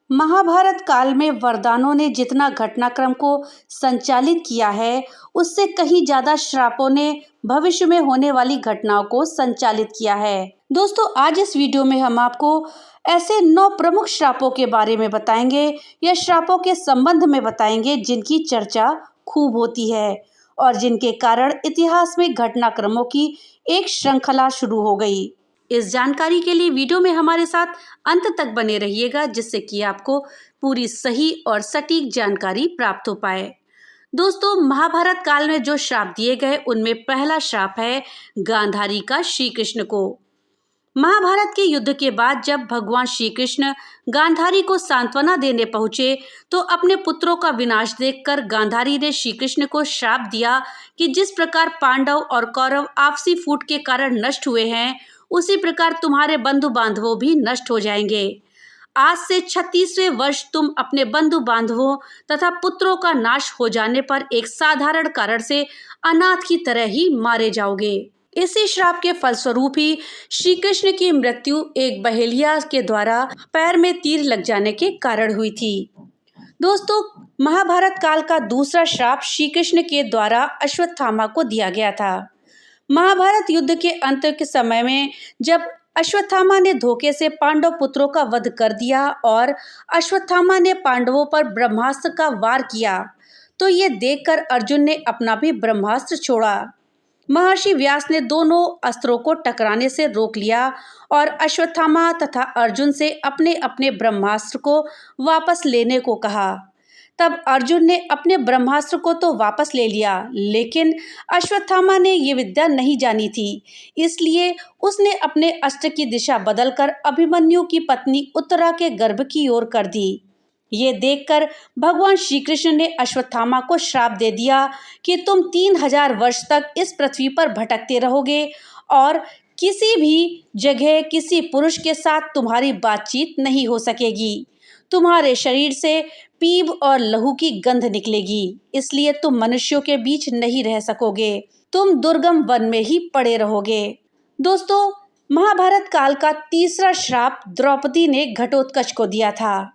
महाभारत काल में वरदानों ने जितना घटनाक्रम को संचालित किया है, उससे कहीं ज्यादा श्रापों ने भविष्य में होने वाली घटनाओं को संचालित किया है। दोस्तों, आज इस वीडियो में हम आपको ऐसे 9 प्रमुख श्रापों के बारे में बताएंगे या श्रापों के संबंध में बताएंगे जिनकी चर्चा खूब होती है और जिनके कारण इतिहास में घटनाक्रमों की एक श्रृंखला शुरू हो गई। इस जानकारी के लिए वीडियो में हमारे साथ अंत तक बने रहिएगा, जिससे कि आपको पूरी सही और सटीक जानकारी प्राप्त हो पाए। दोस्तों, महाभारत काल में जो श्राप दिए गए उनमें पहला श्राप है गांधारी का श्री कृष्ण को। महाभारत के युद्ध के बाद जब भगवान श्री कृष्ण गांधारी को सांत्वना देने पहुंचे तो अपने पुत्रों का विनाश देखकर गांधारी ने श्री कृष्ण को श्राप दिया कि जिस प्रकार पांडव और कौरव आपसी फूट के कारण नष्ट हुए हैं, उसी प्रकार तुम्हारे बंधु बांधवों भी नष्ट हो जाएंगे। आज से 36वें वर्ष तुम अपने बंधु बांधवों तथा पुत्रों का नाश हो जाने पर एक साधारण कारण से अनाथ की तरह ही मारे जाओगे। इसी श्राप के फलस्वरूप ही श्री कृष्ण की मृत्यु एक बहेलिया के द्वारा पैर में तीर लग जाने के कारण हुई थी। दोस्तों, महाभारत काल का दूसरा श्राप श्री कृष्ण के द्वारा अश्वत्थामा को दिया गया था। महाभारत युद्ध के अंत के समय में जब अश्वत्थामा ने धोखे से पांडव पुत्रों का वध कर दिया और अश्वत्थामा ने पांडवों पर ब्रह्मास्त्र का वार किया, तो ये देखकर अर्जुन ने अपना भी ब्रह्मास्त्र छोड़ा। महर्षि व्यास ने दोनों अस्त्रों को टकराने से रोक लिया और अश्वत्थामा तथा अर्जुन से अपने अपने ब्रह्मास्त्र को वापस लेने को कहा। तब अर्जुन ने अपने ब्रह्मास्त्र को तो वापस ले लिया, लेकिन अश्वत्थामा ने ये विद्या नहीं जानी थी, इसलिए उसने अपने अस्त्र की दिशा बदलकर अभिमन्यु की पत्नी उत्तरा के गर्भ की ओर कर दी। ये देखकर भगवान श्री कृष्ण ने अश्वत्थामा को श्राप दे दिया कि तुम 3000 वर्ष तक इस पृथ्वी पर भटकते रहोगे और किसी भी जगह किसी पुरुष के साथ तुम्हारी बातचीत नहीं हो सकेगी। तुम्हारे शरीर से पीप और लहू की गंध निकलेगी, इसलिए तुम मनुष्यों के बीच नहीं रह सकोगे। तुम दुर्गम वन में ही पड़े रहोगे। दोस्तों, महाभारत काल का तीसरा श्राप द्रौपदी ने घटोत्कच को दिया था।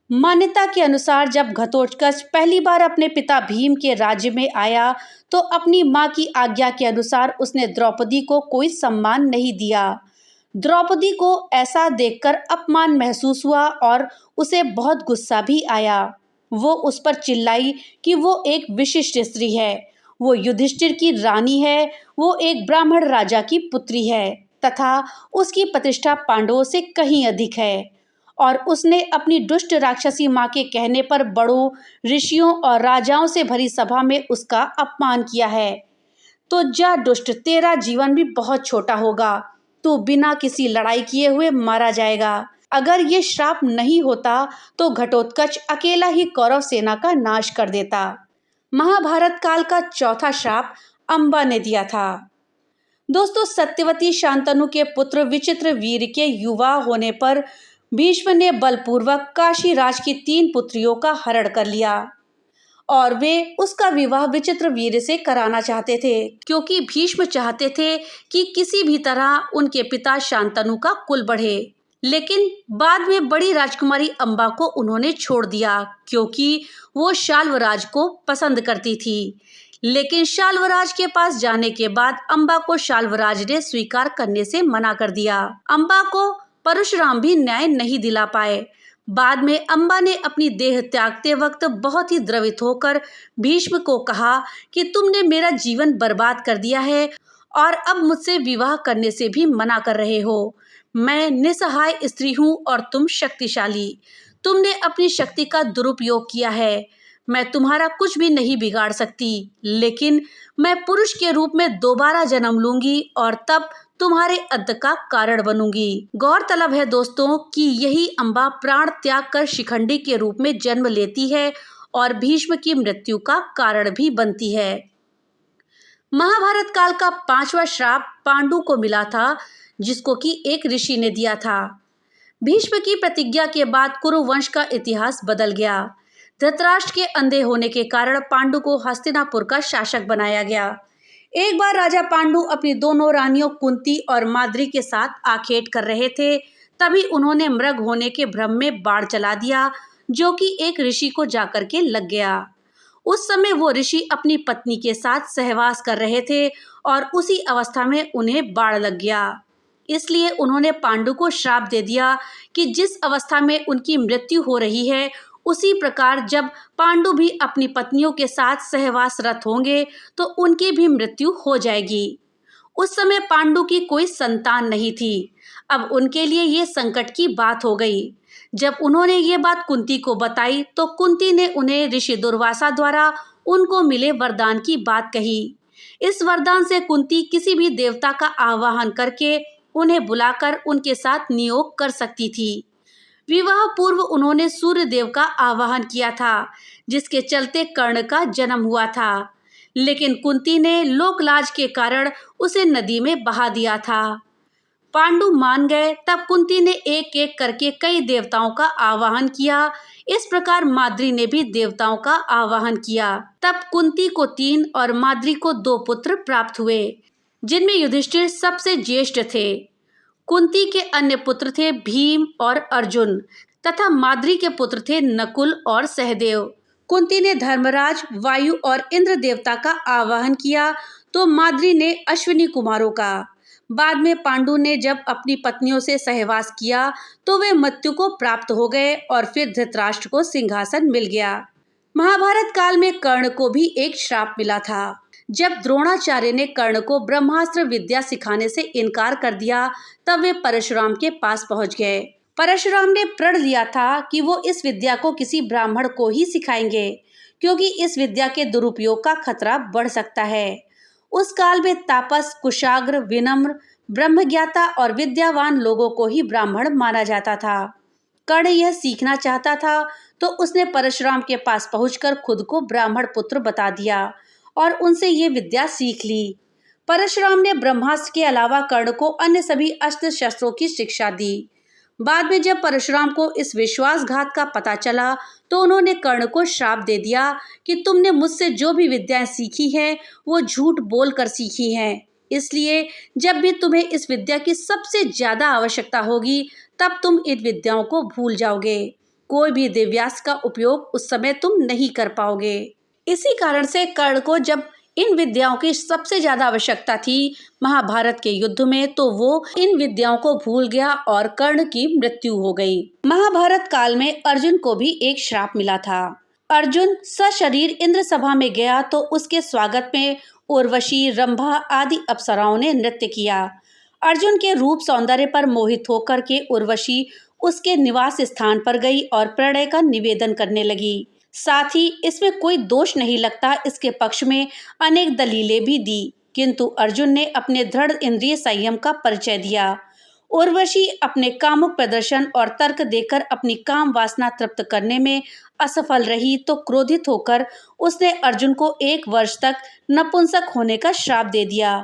मान्यता के अनुसार जब घटोत्कच पहली बार अपने पिता भीम के राज्य में आया तो अपनी मां की आज्ञा के अनुसार उसने द्रौपदी को कोई सम्मान नहीं दिया। द्रौपदी को ऐसा देखकर अपमान महसूस हुआ और उसे बहुत गुस्सा भी आया। वो उस पर चिल्लाई कि वो एक विशिष्ट स्त्री है, वो युधिष्ठिर की रानी है, वो एक ब्राह्मण राजा की पुत्री है तथा उसकी प्रतिष्ठा पांडवों से कहीं अधिक है। और उसने अपनी दुष्ट राक्षसी माँ के कहने पर बड़ों, ऋषियों और राजाओं से भरी सभा में उसका अपमान किया है। तो जा दुष्ट, तेरा जीवन भी बहुत छोटा होगा, तू बिना किसी लड़ाई किए हुए मारा जाएगा। अगर ये श्राप नहीं होता तो घटोत्कच अकेला ही कौरव सेना का नाश कर देता। महाभारत काल का चौथा श्राप अंबा ने दिया था। दोस्तों, सत्यवती शांतनु के पुत्र विचित्रवीर्य के युवा होने पर भीष्म ने बलपूर्वक काशीराज की 3 पुत्रियों का हरण कर लिया और वे उसका विवाह विचित्रवीर्य से कराना चाहते थे, क्योंकि भीष्म चाहते थे कि किसी भी तरह उनके पिता शांतनु का कुल बढ़े। लेकिन बाद में बड़ी राजकुमारी अंबा को उन्होंने छोड़ दिया, क्योंकि वो शाल्वराज को पसंद करती थी। लेकिन शाल्वराज के पास जाने के बाद अंबा को शाल्वराज ने स्वीकार करने से मना कर दिया। अंबा को परशुराम भी न्याय नहीं दिला पाए। बाद में अंबा ने अपनी देह त्यागते वक्त बहुत ही द्रवित होकर भीष्म को कहा कि तुमने मेरा जीवन बर्बाद कर दिया है और अब मुझसे विवाह करने से भी मना कर रहे हो। मैं निसहाय स्त्री हूँ और तुम शक्तिशाली। तुमने अपनी शक्ति का दुरुपयोग किया है। मैं तुम्हारा कुछ भी नहीं बिगाड़ सकती, लेकिन मैं पुरुष के रूप में दोबारा जन्म लूंगी और तब तुम्हारे अंत का कारण बनूंगी। गौरतलब है दोस्तों कि यही अंबा प्राण त्याग कर शिखंडी के रूप में जन्म लेती है और भीष्म की मृत्यु का कारण भी बनती है। महाभारत काल का 5वां श्राप पांडु को मिला था, जिसको कि एक ऋषि ने दिया था। भीष्म की प्रतिज्ञा के बाद कुरुवंश का इतिहास बदल गया। धृतराष्ट्र के अंधे होने के कारण पांडु को हस्तिनापुर का शासक बनाया गया। एक बार राजा पांडु अपनी दोनों रानियों कुंती और माद्री के साथ आखेट कर रहे थे, तभी उन्होंने मृग होने के भ्रम में बाण चला दिया, जो कि एक ऋषि को जाकर के लग गया। उस समय वो ऋषि अपनी पत्नी के साथ सहवास कर रहे थे और उसी अवस्था में उन्हें बाण लग गया। इसलिए उन्होंने पांडु को श्राप दे दिया कि जिस अवस्था में उनकी मृत्यु हो रही है, उसी प्रकार जब पांडु भी अपनी पत्नियों के साथ सहवासरत होंगे तो उनकी भी मृत्यु हो जाएगी। उस समय पांडु की कोई संतान नहीं थी। अब उनके लिए ये संकट की बात हो गई। जब उन्होंने ये बात कुंती को बताई तो कुंती ने उन्हें ऋषि दुर्वासा द्वारा उनको मिले वरदान की बात कही। इस वरदान से कुंती किसी भी देवता का आवाहन करके उन्हें बुलाकर उनके साथ नियोग कर सकती थी। विवाह पूर्व उन्होंने सूर्य देव का आवाहन किया था, जिसके चलते कर्ण का जन्म हुआ था, लेकिन कुंती ने लोकलाज के कारण उसे नदी में बहा दिया था। पांडु मान गए। तब कुंती ने एक एक करके कई देवताओं का आवाहन किया। इस प्रकार माद्री ने भी देवताओं का आवाहन किया। तब कुंती को 3 और माद्री को 2 पुत्र प्राप्त हुए, जिनमें युधिष्ठिर सबसे ज्येष्ठ थे। कुंती के अन्य पुत्र थे भीम और अर्जुन तथा माद्री के पुत्र थे नकुल और सहदेव। कुंती ने धर्मराज, वायु और इंद्र देवता का आवाहन किया तो माद्री ने अश्विनी कुमारों का। बाद में पांडु ने जब अपनी पत्नियों से सहवास किया तो वे मृत्यु को प्राप्त हो गए और फिर धृतराष्ट्र को सिंहासन मिल गया। महाभारत काल में कर्ण को भी एक श्राप मिला था। जब द्रोणाचार्य ने कर्ण को ब्रह्मास्त्र विद्या सिखाने से इनकार कर दिया, तब वे परशुराम के पास पहुंच गए। परशुराम ने प्रण लिया था कि वो इस विद्या को किसी ब्राह्मण को ही सिखाएंगे, क्योंकि इस विद्या के दुरुपयोग का खतरा बढ़ सकता है। उस काल में तापस, कुशाग्र, विनम्र, ब्रह्मज्ञाता और विद्यावान लोगों को ही ब्राह्मण माना जाता था। कर्ण यह सीखना चाहता था तो उसने परशुराम के पास पहुंचकर खुद को ब्राह्मण पुत्र बता दिया और उनसे ये विद्या सीख ली। परशुराम ने ब्रह्मास्त्र के अलावा कर्ण को अन्य सभी अस्त्र शस्त्रों की शिक्षा दी। बाद में जब परशुराम को इस विश्वासघात का पता चला तो उन्होंने कर्ण को श्राप दे दिया कि तुमने मुझसे जो भी विद्याएं सीखी हैं वो झूठ बोल कर सीखी हैं। इसलिए जब भी तुम्हें इस विद्या की सबसे ज्यादा आवश्यकता होगी तब तुम इन विद्याओं को भूल जाओगे। कोई भी दिव्यास्त्र का उपयोग उस समय तुम नहीं कर पाओगे। इसी कारण से कर्ण को जब इन विद्याओं की सबसे ज्यादा आवश्यकता थी महाभारत के युद्ध में, तो वो इन विद्याओं को भूल गया और कर्ण की मृत्यु हो गई। महाभारत काल में अर्जुन को भी एक श्राप मिला था। अर्जुन सशरीर इंद्र सभा में गया तो उसके स्वागत में उर्वशी, रंभा आदि अप्सराओं ने नृत्य किया। अर्जुन के रूप सौंदर्य पर मोहित होकर के उर्वशी उसके निवास स्थान पर गई और प्रणय का निवेदन करने लगी। साथ ही इसमें कोई दोष नहीं लगता, इसके पक्ष में अनेक दलीलें भी दी, किंतु अर्जुन ने अपने दृढ़ इंद्रिय संयम का परिचय दिया। उर्वशी अपने कामुक प्रदर्शन और तर्क देकर अपनी काम वासना तृप्त करने में असफल रही तो क्रोधित होकर उसने अर्जुन को 1 वर्ष तक नपुंसक होने का श्राप दे दिया।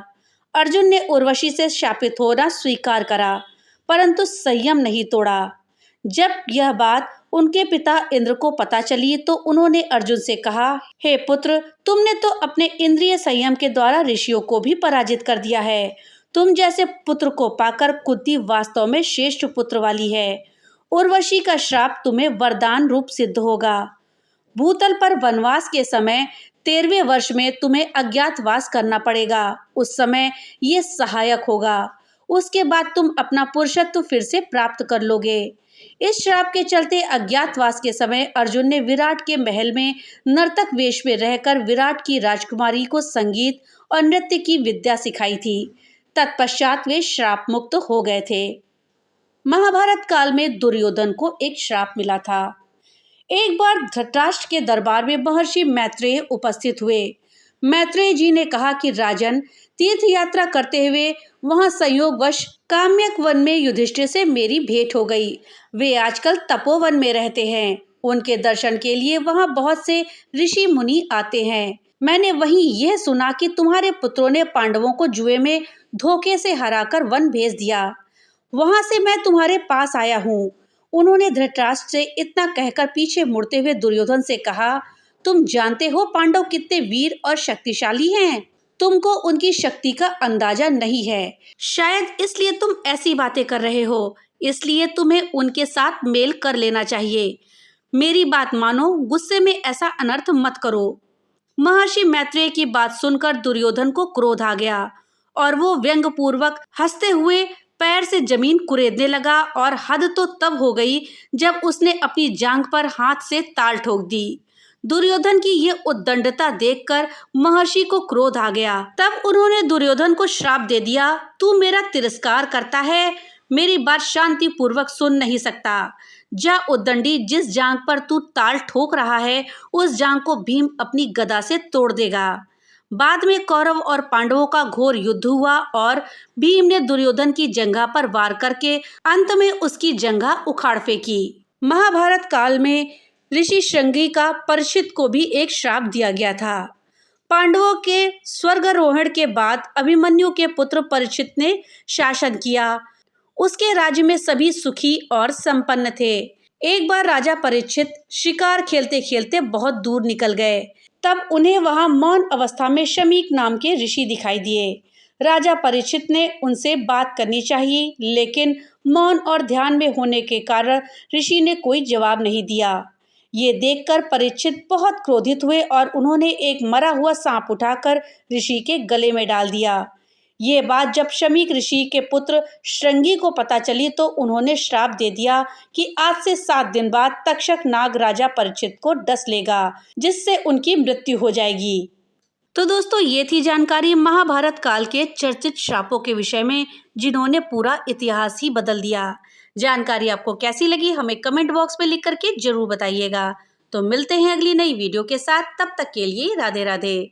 अर्जुन ने उर्वशी से शापित होना स्वीकार करा, परंतु संयम नहीं तोड़ा। जब यह बात उनके पिता इंद्र को पता चली तो उन्होंने अर्जुन से कहा, हे पुत्र, तुमने तो अपने इंद्रिय संयम के द्वारा ऋषियों को भी पराजित कर दिया है। तुम जैसे पुत्र को पाकर कुंती वास्तव में श्रेष्ठ पुत्र वाली है। उर्वशी का श्राप तुम्हें वरदान रूप सिद्ध होगा। भूतल पर वनवास के समय 13वें वर्ष में तुम्हें अज्ञातवास करना पड़ेगा। उस समय ये सहायक होगा। उसके बाद तुम अपना पुरुषत्व फिर से प्राप्त कर लोगे। इस श्राप के चलते अज्ञातवास के समय अर्जुन ने विराट के महल में नर्तक वेश में रहकर विराट की राजकुमारी को संगीत और नृत्य की विद्या सिखाई थी। तत्पश्चात वे श्राप मुक्त हो गए थे। महाभारत काल में दुर्योधन को एक श्राप मिला था। एक बार धृतराष्ट्र के दरबार में महर्षि मैत्रेय उपस्थित हुए। मैत्रेय जी ने कहा कि राजन, तीर्थ यात्रा करते हुए वहां संयोगवश काम्यक वन में युधिष्ठिर से मेरी भेंट हो गई। वे आजकल तपोवन में रहते हैं। उनके दर्शन के लिए वहां बहुत से ऋषि मुनि आते हैं। मैंने वहीं यह सुना कि तुम्हारे पुत्रों ने पांडवों को जुए में धोखे से हराकर वन भेज दिया। वहां से मैं तुम्हारे पास आया हूँ। उन्होंने धृतराष्ट्र से इतना कहकर पीछे मुड़ते हुए दुर्योधन से कहा, तुम जानते हो पांडव कितने वीर और शक्तिशाली हैं। तुमको उनकी शक्ति का अंदाजा नहीं है। शायद इसलिए तुम ऐसी बातें कर रहे हो, इसलिए तुम्हें उनके साथ मेल कर लेना चाहिए। मेरी बात मानो, गुस्से में ऐसा अनर्थ मत करो। महर्षि मैत्रेय की बात सुनकर दुर्योधन को क्रोध आ गया और वो व्यंग्यपूर्वक हंसते हुए पैर से जमीन कुरेदने लगा। और हद तो तब हो गई जब उसने अपनी जांघ पर हाथ से ताल ठोक दी। दुर्योधन की ये उद्दंडता देखकर महर्षि को क्रोध आ गया। तब उन्होंने दुर्योधन को श्राप दे दिया, तू मेरा तिरस्कार करता है, मेरी बात शांति पूर्वक सुन नहीं सकता। जा उद्दंडी, जिस जांघ पर तू ताल ठोक रहा है उस जांघ को भीम अपनी गदा से तोड़ देगा। बाद में कौरव और पांडवों का घोर युद्ध हुआ और भीम ने दुर्योधन की जंघा पर वार करके अंत में उसकी जंघा उखाड़ फेंकी। महाभारत काल में ऋषि श्रृंगी का परीक्षित को भी एक श्राप दिया गया था। पांडवों के स्वर्गारोहण के बाद अभिमन्यु के पुत्र परीक्षित ने शासन किया। उसके राज्य में सभी सुखी और संपन्न थे। एक बार राजा परीक्षित शिकार खेलते खेलते बहुत दूर निकल गए। तब उन्हें वहां मौन अवस्था में शमीक नाम के ऋषि दिखाई दिए। राजा परीक्षित ने उनसे बात करनी चाहिए, लेकिन मौन और ध्यान में होने के कारण ऋषि ने कोई जवाब नहीं दिया। ये देखकर परीक्षित बहुत क्रोधित हुए और उन्होंने एक मरा हुआ सांप उठाकर ऋषि के गले में डाल दिया। ये बात जब शमीक ऋषि के पुत्र श्रृंगी को पता चली तो उन्होंने श्राप दे दिया कि आज से 7 दिन बाद तक्षक नाग राजा परीक्षित को डस लेगा, जिससे उनकी मृत्यु हो जाएगी। तो दोस्तों, ये थी जानकारी महाभारत काल के चर्चित श्रापों के विषय में, जिन्होंने पूरा इतिहास ही बदल दिया। जानकारी आपको कैसी लगी हमें कमेंट बॉक्स में लिख करके जरूर बताइएगा। तो मिलते हैं अगली नई वीडियो के साथ, तब तक के लिए राधे राधे।